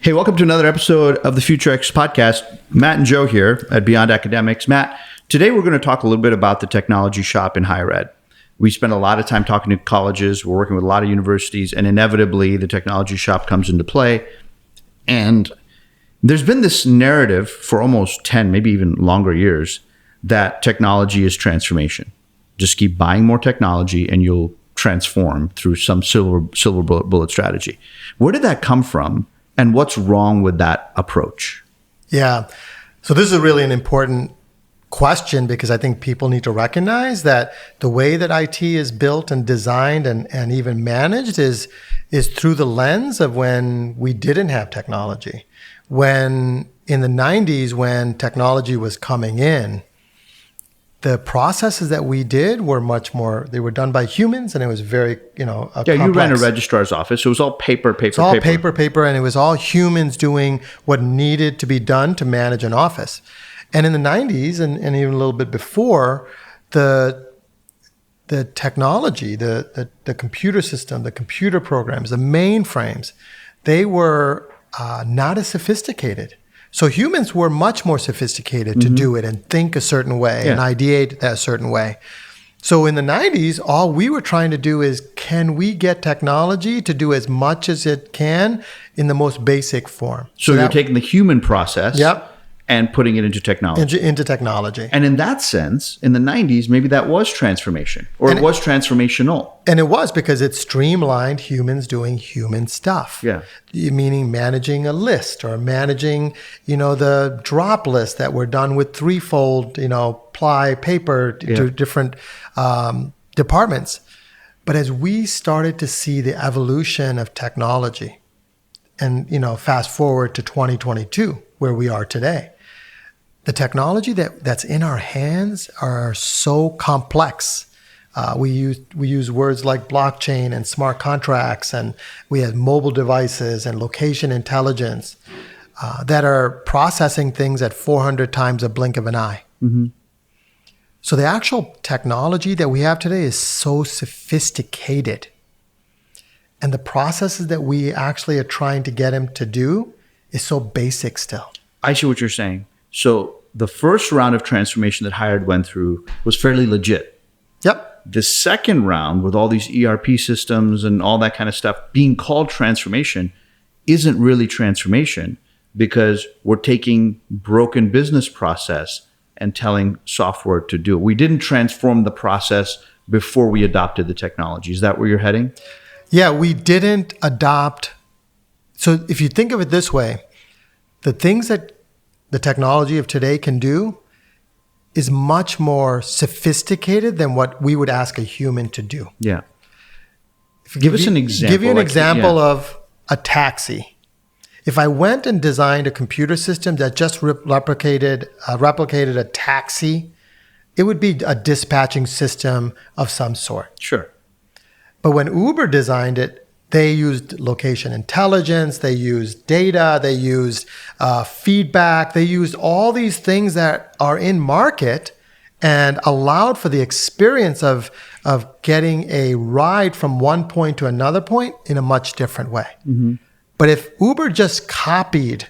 Hey, welcome to another episode of the Future X podcast. Matt and Joe here at Beyond Academics. Matt, today we're going to talk a little bit about the technology shop in higher ed. We spend a lot of time talking to colleges. We're working with a lot of universities, and inevitably the technology shop comes into play. And there's been this narrative for almost 10, maybe even longer years, that technology is transformation. Just keep buying more technology and you'll transform through some silver bullet strategy. Where did that come from? And what's wrong with that approach? Yeah. So this is really an important question because I think people need to recognize that the way that IT is built and designed and even managed is through the lens of when we didn't have technology. When in the 90s, when technology was coming in, the processes that we did were much more, they were done by humans, and it was very, complex. You ran a registrar's office. It was all paper. It's all paper, and it was all humans doing what needed to be done to manage an office. And in the 90s, and even a little bit before, the technology, the computer system, the computer programs, the mainframes, they were not as sophisticated. So humans were much more sophisticated to do it and think a certain way and ideate a certain way. So in the 90s, all we were trying to do is, can we get technology to do as much as it can in the most basic form? So you're taking the human process and putting it into technology. Into technology. And in that sense, in the 90s, maybe that was transformation, or it was transformational. And it was because it streamlined humans doing human stuff. Yeah. Meaning managing a list or managing, the drop lists that were done with threefold, ply paper to different departments. But as we started to see the evolution of technology and, fast forward to 2022, where we are today, the technology that's in our hands are so complex. We use words like blockchain and smart contracts, and we have mobile devices and location intelligence that are processing things at 400 times a blink of an eye. Mm-hmm. So the actual technology that we have today is so sophisticated. And the processes that we actually are trying to get them to do is so basic still. I see what you're saying. So the first round of transformation that higher ed went through was fairly legit. Yep. The second round, with all these ERP systems and all that kind of stuff being called transformation, isn't really transformation because we're taking broken business process and telling software to do it. We didn't transform the process before we adopted the technology. Is that where you're heading? Yeah, we didn't adopt. So if you think of it this way, the things that the technology of today can do is much more sophisticated than what we would ask a human to do. Yeah. Give us an example. Give you an example of a taxi. If I went and designed a computer system that just replicated a taxi, it would be a dispatching system of some sort. Sure. But when Uber designed it, they used location intelligence, they used data, they used feedback, they used all these things that are in market and allowed for the experience of getting a ride from one point to another point in a much different way. Mm-hmm. But if Uber just copied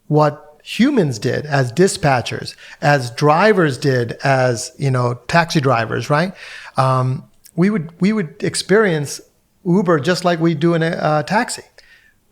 what humans did as dispatchers, as drivers did as, taxi drivers, right? We would experience Uber just like we do in a taxi.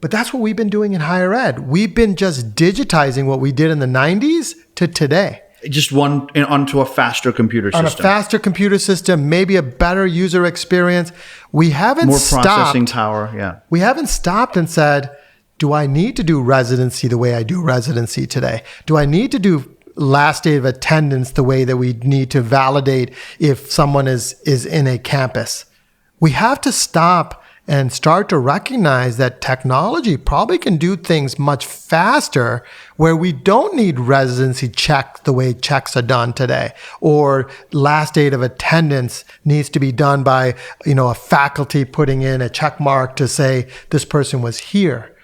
But that's what we've been doing in higher ed. We've been just digitizing what we did in the 90s to today. Just onto a faster computer system. On a faster computer system, maybe a better user experience. We haven't more processing power, yeah. We haven't stopped and said, do I need to do residency the way I do residency today? Do I need to do last day of attendance the way that we need to validate if someone is in a campus? We have to stop and start to recognize that technology probably can do things much faster where we don't need residency check the way checks are done today, or last date of attendance needs to be done by, a faculty putting in a check mark to say this person was here.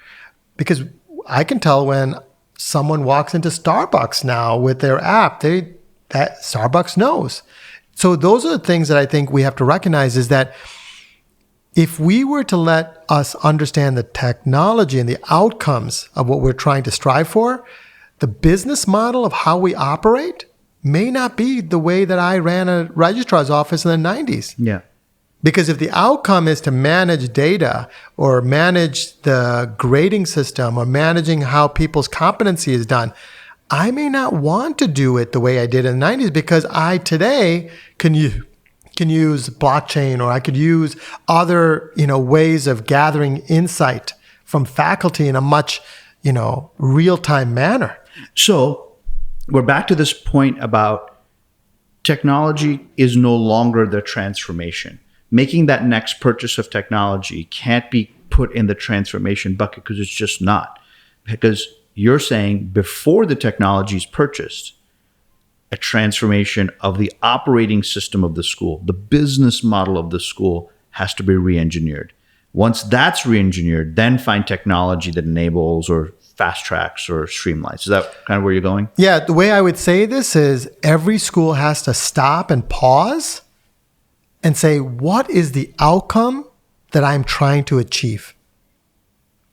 Because I can tell when someone walks into Starbucks now with their app, that Starbucks knows. So those are the things that I think we have to recognize is that If we were to let us understand the technology and the outcomes of what we're trying to strive for, the business model of how we operate may not be the way that I ran a registrar's office in the 90s. Yeah. Because if the outcome is to manage data or manage the grading system or managing how people's competency is done, I may not want to do it the way I did in the 90s because I today can use blockchain, or I could use other, ways of gathering insight from faculty in a much, real-time manner. So we're back to this point about technology is no longer the transformation. Making that next purchase of technology can't be put in the transformation bucket because it's just not. Because you're saying before the technology is purchased, a transformation of the operating system of the school, the business model of the school has to be re-engineered. Once that's re-engineered, then find technology that enables or fast tracks or streamlines. Is that kind of where you're going? Yeah, the way I would say this is every school has to stop and pause and say, what is the outcome that I'm trying to achieve?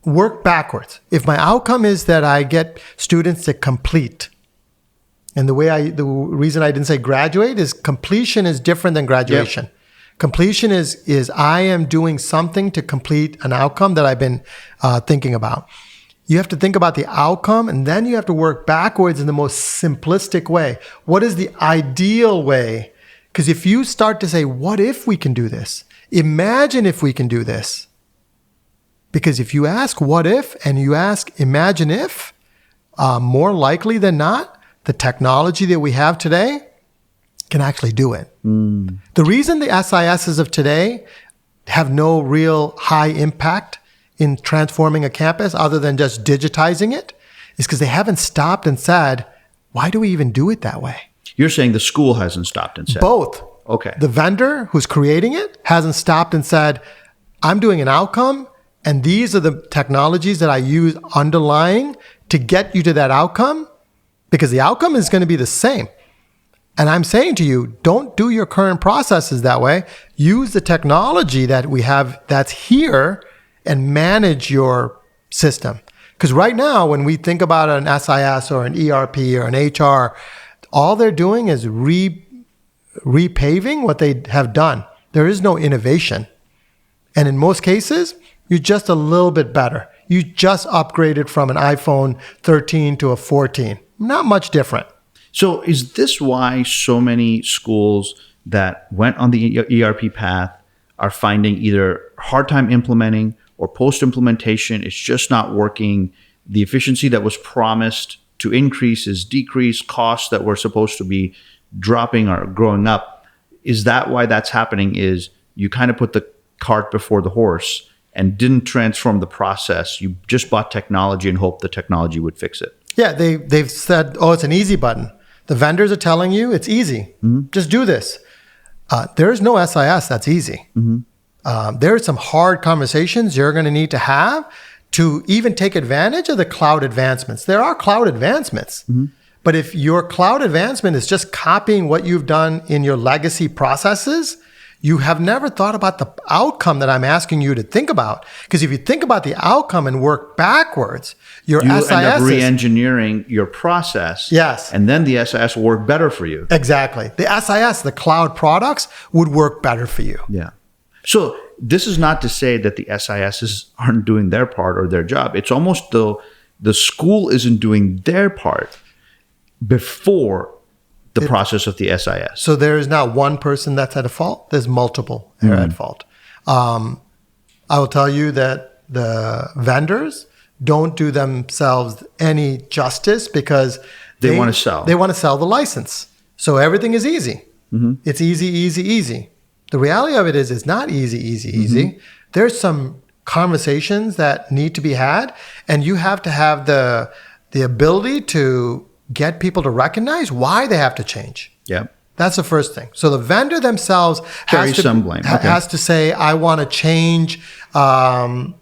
Work backwards. If my outcome is that I get students to complete, and the reason I didn't say graduate is completion is different than graduation. Yep. Completion is I am doing something to complete an outcome that I've been thinking about. You have to think about the outcome, and then you have to work backwards in the most simplistic way. What is the ideal way? Because if you start to say, what if we can do this? Imagine if we can do this. Because if you ask what if and you ask imagine if, more likely than not, the technology that we have today can actually do it. The reason the SISs of today have no real high impact in transforming a campus other than just digitizing it is because they haven't stopped and said, why do we even do it that way? You're saying the school hasn't stopped and said. Both. Okay. The vendor who's creating it hasn't stopped and said, I'm doing an outcome, and these are the technologies that I use underlying to get you to that outcome, because the outcome is going to be the same. And I'm saying to you, don't do your current processes that way. Use the technology that we have that's here and manage your system. Because right now, when we think about an SIS or an ERP or an HR, all they're doing is repaving what they have done. There is no innovation. And in most cases, you're just a little bit better. You just upgraded from an iPhone 13 to a 14. Not much different. So is this why so many schools that went on the ERP path are finding either hard time implementing or post-implementation, it's just not working? The efficiency that was promised to increase is decreased, costs that were supposed to be dropping are growing up. Is that why that's happening? Is you kind of put the cart before the horse and didn't transform the process. You just bought technology and hoped the technology would fix it. Yeah, they've said, oh, it's an easy button. The vendors are telling you it's easy. Mm-hmm. Just do this. There is no SIS that's easy. Mm-hmm. There are some hard conversations you're going to need to have to even take advantage of the cloud advancements. There are cloud advancements. Mm-hmm. But if your cloud advancement is just copying what you've done in your legacy processes, you have never thought about the outcome that I'm asking you to think about. Because if you think about the outcome and work backwards, you end up re-engineering your process. Yes. And then the SIS will work better for you. Exactly. The SIS, the cloud products, would work better for you. Yeah. So this is not to say that the SISs aren't doing their part or their job. It's almost though the school isn't doing their part before the process of the SIS. So there is not one person that's at fault. There's multiple are at fault. I will tell you that the vendors don't do themselves any justice because they want to sell. They want to sell the license. So everything is easy. Mm-hmm. It's easy, easy, easy. The reality of it is it's not easy, easy, easy. Mm-hmm. There's some conversations that need to be had, and you have to have the ability to get people to recognize why they have to change. Yeah. That's the first thing. So the vendor themselves has to say, I want to change, I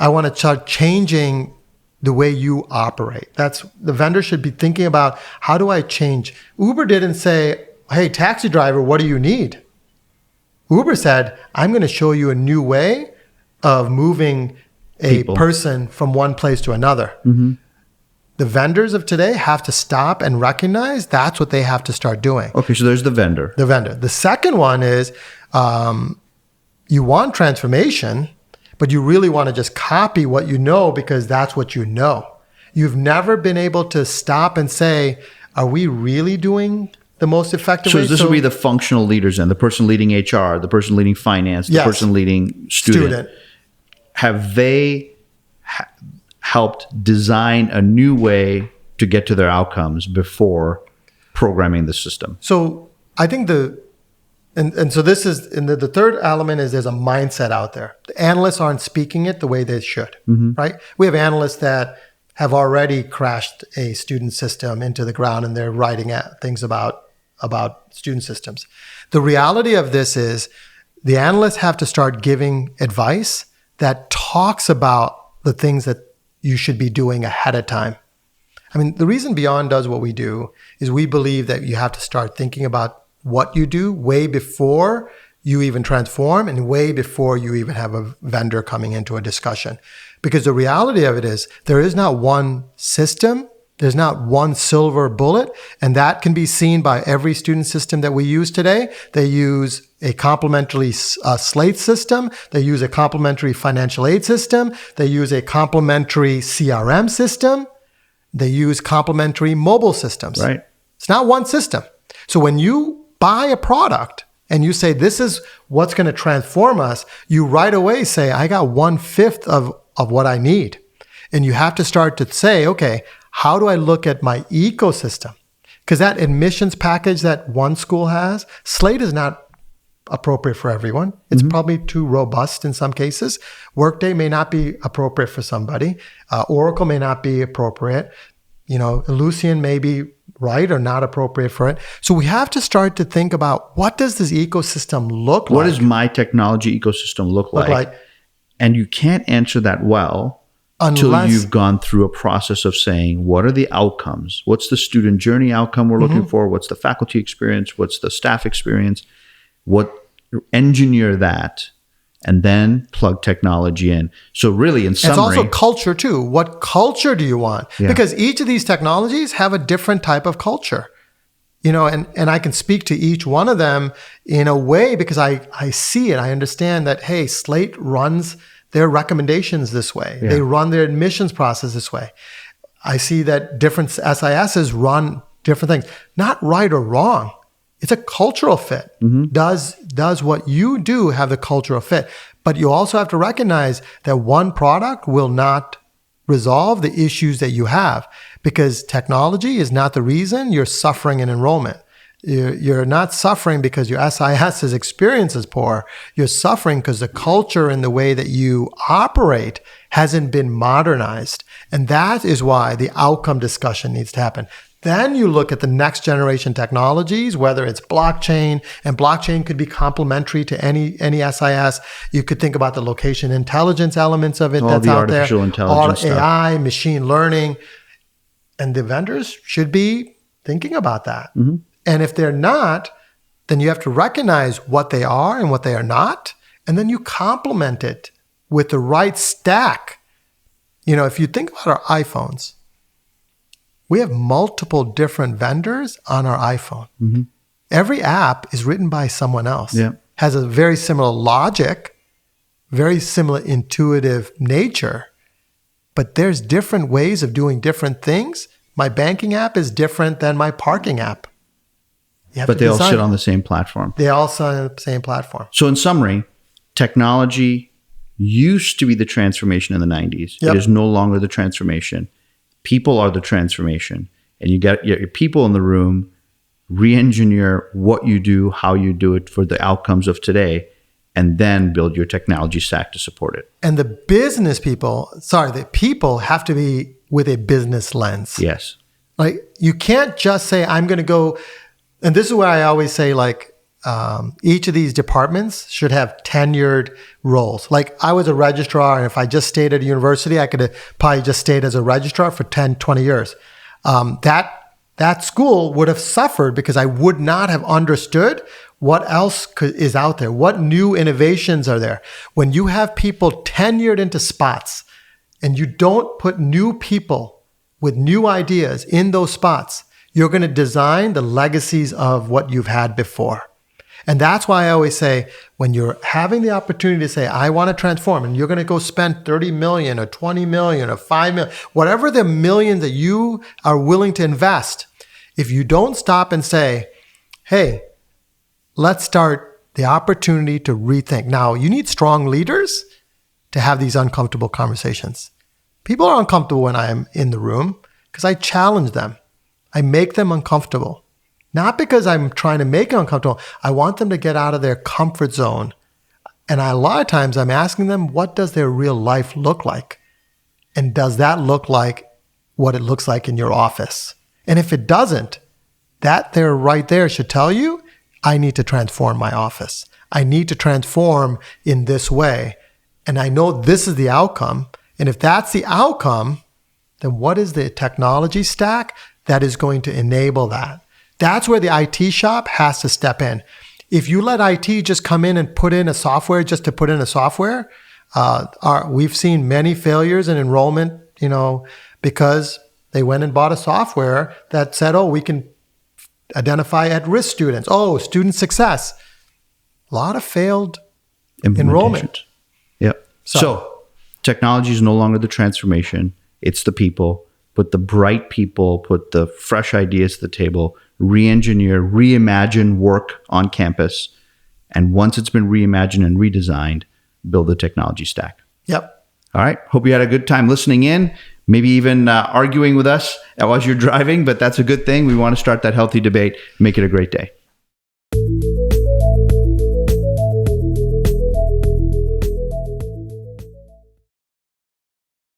want to start changing the way you operate. That's the vendor should be thinking about, how do I change? Uber didn't say, hey, taxi driver, what do you need? Uber said, I'm going to show you a new way of moving a person from one place to another. The vendors of today have to stop and recognize that's what they have to start doing. Okay, so there's the vendor. The vendor. The second one is you want transformation, but you really want to just copy what you know because that's what you know. You've never been able to stop and say, are we really doing the most effective way? So this would be the functional leaders and the person leading HR, the person leading finance, the person leading student. Have they helped design a new way to get to their outcomes before programming the system? So I think so this is, and the third element is there's a mindset out there. The analysts aren't speaking it the way they should, right? We have analysts that have already crashed a student system into the ground and they're writing things about student systems. The reality of this is the analysts have to start giving advice that talks about the things that you should be doing ahead of time. I mean, the reason Beyond does what we do is we believe that you have to start thinking about what you do way before you even transform and way before you even have a vendor coming into a discussion. Because the reality of it is there is not one system, there's not one silver bullet, and that can be seen by every student system that we use today. They use a complementary slate system. They use a complementary financial aid system. They use a complementary CRM system. They use complementary mobile systems. Right. It's not one system. So when you buy a product and you say, this is what's going to transform us, you right away say, I got 1/5 of what I need. And you have to start to say, okay, how do I look at my ecosystem? Because that admissions package that one school has, Slate is not appropriate for everyone. It's probably too robust in some cases. Workday may not be appropriate for somebody. Oracle may not be appropriate. Ellucian may be right or not appropriate for it. So we have to start to think about, what does this ecosystem look like? What does my technology ecosystem look like? And you can't answer that well until you've gone through a process of saying, what are the outcomes? What's the student journey outcome we're looking for? What's the faculty experience? What's the staff experience? Engineer that and then plug technology in. So really, in summary, it's also culture too. What culture do you want? Yeah. Because each of these technologies have a different type of culture. And I can speak to each one of them in a way because I see it. I understand that, hey, Slate runs their recommendations this way. Yeah. They run their admissions process this way. I see that different SISs run different things. Not right or wrong. It's a cultural fit. Does what you do have the cultural fit? But you also have to recognize that one product will not resolve the issues that you have, because technology is not the reason you're suffering in enrollment. You're not suffering because your SIS's experience is poor. You're suffering because the culture and the way that you operate hasn't been modernized. And that is why the outcome discussion needs to happen. Then you look at the next generation technologies, whether it's blockchain, and blockchain could be complementary to any SIS. You could think about the location intelligence elements of it that's out there. Artificial intelligence AI, machine learning. And the vendors should be thinking about that. And if they're not, then you have to recognize what they are and what they are not. And then you complement it with the right stack. If you think about our iPhones, we have multiple different vendors on our iPhone. Every app is written by someone else. Has a very similar logic, very similar intuitive nature, but there's different ways of doing different things. My banking app is different than my parking app. But they all sit on the same platform. They all sit on the same platform. So in summary, technology used to be the transformation in the 90s. It is no longer the transformation. People are the transformation. And you get your people in the room, re-engineer what you do, how you do it for the outcomes of today, and then build your technology stack to support it. And the the people have to be with a business lens. Yes. You can't just say, I'm going to go, and this is where I always say, each of these departments should have tenured roles. I was a registrar, and if I just stayed at a university, I could have probably just stayed as a registrar for 10, 20 years. That school would have suffered because I would not have understood What else is out there? What new innovations are there? When you have people tenured into spots and you don't put new people with new ideas in those spots, you're going to design the legacies of what you've had before. And that's why I always say, when you're having the opportunity to say, I want to transform, and you're going to go spend 30 million or 20 million or 5 million, whatever the million that you are willing to invest, if you don't stop and say, hey, let's start the opportunity to rethink. Now, you need strong leaders to have these uncomfortable conversations. People are uncomfortable when I am in the room because I challenge them. I make them uncomfortable. Not because I'm trying to make them uncomfortable. I want them to get out of their comfort zone. And a lot of times I'm asking them, what does their real life look like? And does that look like what it looks like in your office? And if it doesn't, that there right there should tell you, I need to transform my office. I need to transform in this way. And I know this is the outcome. And if that's the outcome, then what is the technology stack that is going to enable that? That's where the IT shop has to step in. If you let IT just come in and put in a software just to put in a software, we've seen many failures in enrollment, because they went and bought a software that said, we can identify at-risk students. Student success. A lot of failed enrollment. Yep. So technology is no longer the transformation. It's the people. Put the bright people, put the fresh ideas to the table, re-engineer, reimagine work on campus. And once it's been reimagined and redesigned, build the technology stack. Yep. All right. Hope you had a good time listening in, maybe even arguing with us as you're driving, but that's a good thing. We want to start that healthy debate. Make it a great day.